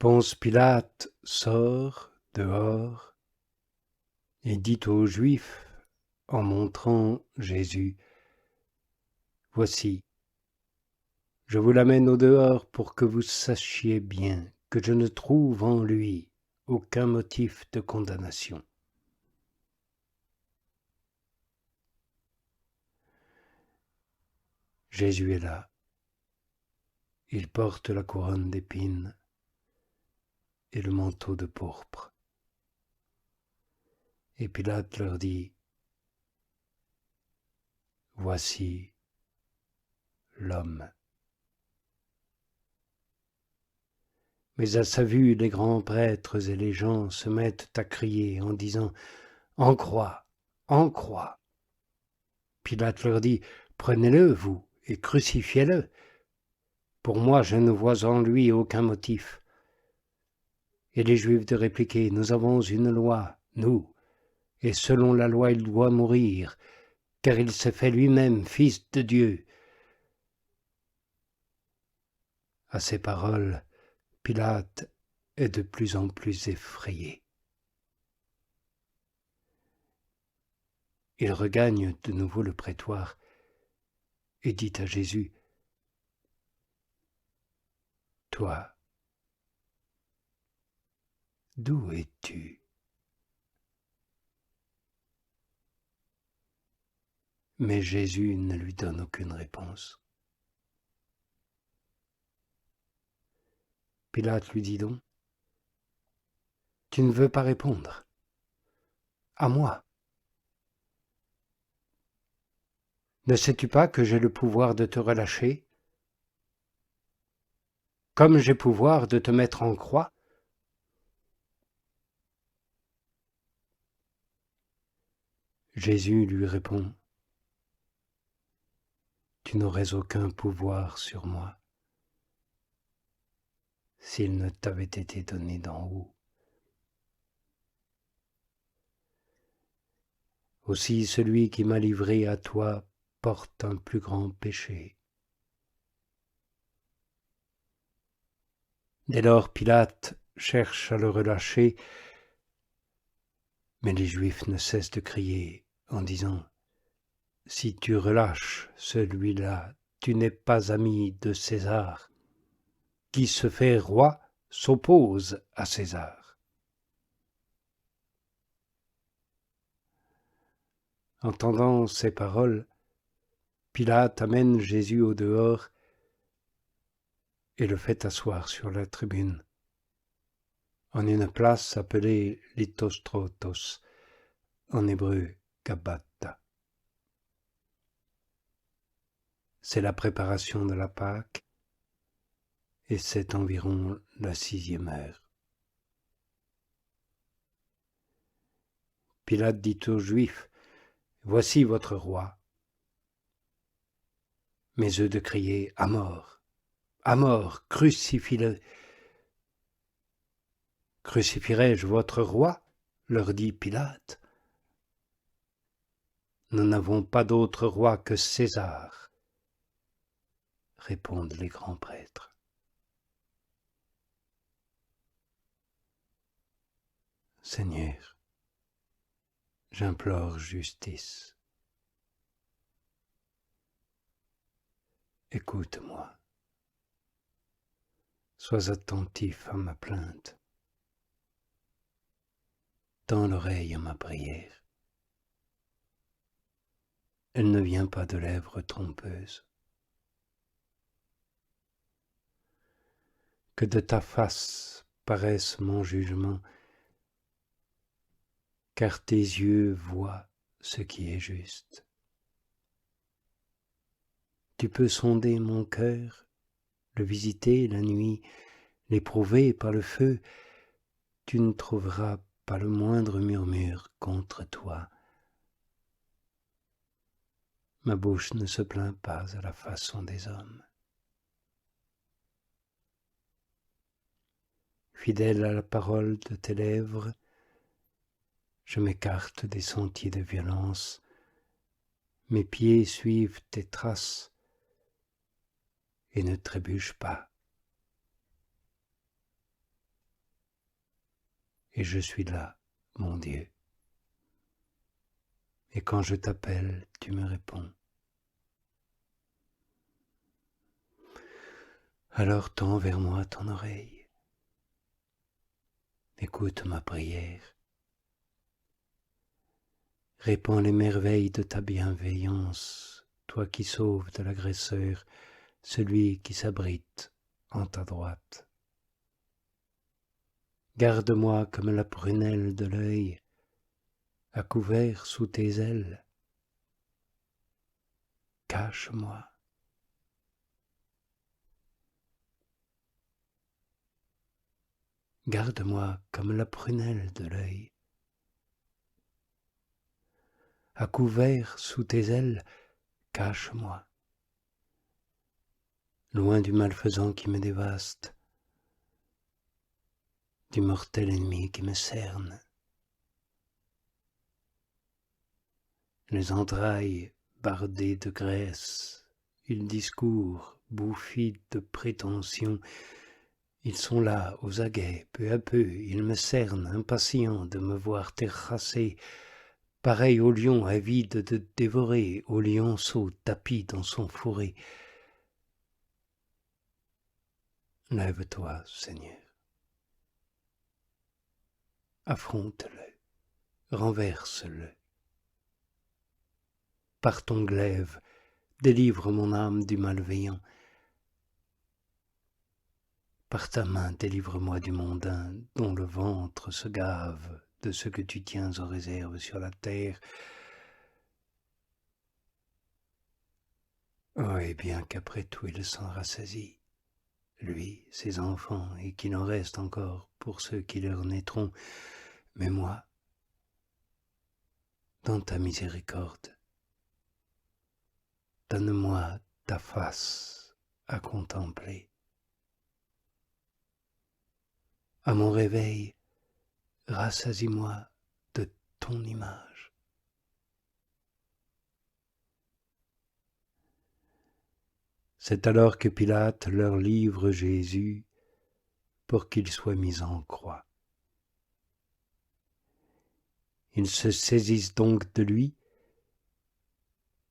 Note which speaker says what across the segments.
Speaker 1: Ponce Pilate sort dehors et dit aux Juifs, en montrant Jésus, « Voici, je vous l'amène au dehors pour que vous sachiez bien que je ne trouve en lui aucun motif de condamnation. » Jésus est là. Il porte la couronne d'épines et le manteau de pourpre. Et Pilate leur dit, « Voici l'homme. » Mais à sa vue, les grands prêtres et les gens se mettent à crier en disant, « En croix, en croix !» Pilate leur dit, « Prenez-le, vous, et crucifiez-le. Pour moi, je ne vois en lui aucun motif. » Et les Juifs de répliquer, « Nous avons une loi, nous, et selon la loi il doit mourir, car il s'est fait lui-même fils de Dieu. » À ces paroles, Pilate est de plus en plus effrayé. Il regagne de nouveau le prétoire et dit à Jésus, « Toi, d'où es-tu » Mais Jésus ne lui donne aucune réponse. Pilate lui dit donc, « Tu ne veux pas répondre à moi. Ne sais-tu pas que j'ai le pouvoir de te relâcher, comme j'ai pouvoir de te mettre en croix ?» Jésus lui répond, « Tu n'aurais aucun pouvoir sur moi s'il ne t'avait été donné d'en haut. Aussi celui qui m'a livré à toi porte un plus grand péché. » Dès lors Pilate cherche à le relâcher, mais les Juifs ne cessent de crier en disant, « Si tu relâches celui-là, tu n'es pas ami de César. Qui se fait roi s'oppose à César. » Entendant ces paroles, Pilate amène Jésus au dehors et le fait asseoir sur la tribune, en une place appelée Lithostrotos, en hébreu Gabbatha. C'est la préparation de la Pâque, et c'est environ la 6e heure. Pilate dit aux Juifs, « Voici votre roi. » Mais eux de crier, « À mort, à mort, crucifie-le. » « Crucifierai-je votre roi ?» leur dit Pilate. « Nous n'avons pas d'autre roi que César, » répondent les grands prêtres. Seigneur, j'implore justice. Écoute-moi. Sois attentif à ma plainte. Tends l'oreille à ma prière. Elle ne vient pas de lèvres trompeuses. Que de ta face paraisse mon jugement, car tes yeux voient ce qui est juste. Tu peux sonder mon cœur, le visiter la nuit, l'éprouver par le feu, tu ne trouveras pas le moindre murmure contre toi. Ma bouche ne se plaint pas à la façon des hommes. Fidèle à la parole de tes lèvres, je m'écarte des sentiers de violence, mes pieds suivent tes traces et ne trébuchent pas. et je suis là, mon Dieu. Et quand je t'appelle, tu me réponds. Alors tends vers moi ton oreille. Écoute ma prière. Répands les merveilles de ta bienveillance, toi qui sauves de l'agresseur celui qui s'abrite en ta droite. Garde-moi comme la prunelle de l'œil, à couvert sous tes ailes. Cache-moi. Garde-moi comme la prunelle de l'œil. À couvert sous tes ailes, cache-moi. Loin du malfaisant qui me dévaste, du mortel ennemi qui me cerne. Les entrailles bardées de graisse, ils discourent bouffis de prétention. Ils sont là, aux aguets, peu à peu, ils me cernent, impatients de me voir terrasser, pareil au lion avide de dévorer, au lionceau tapi dans son fourré. Lève-toi, Seigneur. Affronte-le, renverse-le. Par ton glaive, délivre mon âme du malveillant. Par ta main, délivre-moi du mondain, dont le ventre se gave de ce que tu tiens en réserve sur la terre. Oh, et bien qu'après tout il s'en rassasie, lui, ses enfants, et qu'il en reste encore pour ceux qui leur naîtront, mais moi, dans ta miséricorde, donne-moi ta face à contempler. À mon réveil, rassasie-moi de ton image. C'est alors que Pilate leur livre Jésus pour qu'il soit mis en croix. Ils se saisissent donc de lui,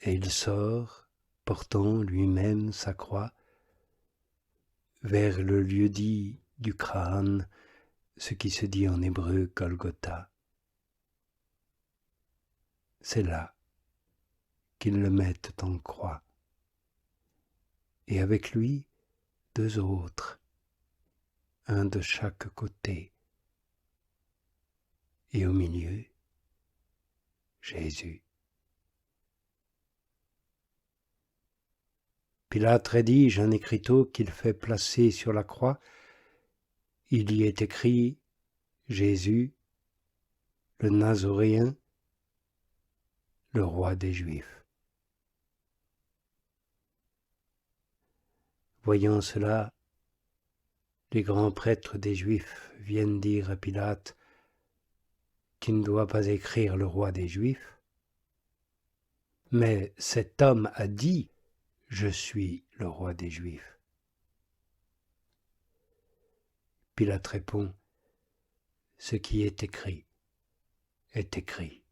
Speaker 1: et il sort, portant lui-même sa croix, vers le lieu-dit du crâne, ce qui se dit en hébreu Golgotha. C'est là qu'ils le mettent en croix, et avec lui 2 autres, un de chaque côté, et au milieu, Jésus. Pilate rédige un écriteau qu'il fait placer sur la croix. Il y est écrit « Jésus, le Nazoréen, le roi des Juifs ». Voyant cela, les grands prêtres des Juifs viennent dire à Pilate qu'il ne doit pas écrire le roi des Juifs, mais cet homme a dit « Je suis le roi des Juifs ». Pilate répond « Ce qui est écrit est écrit ».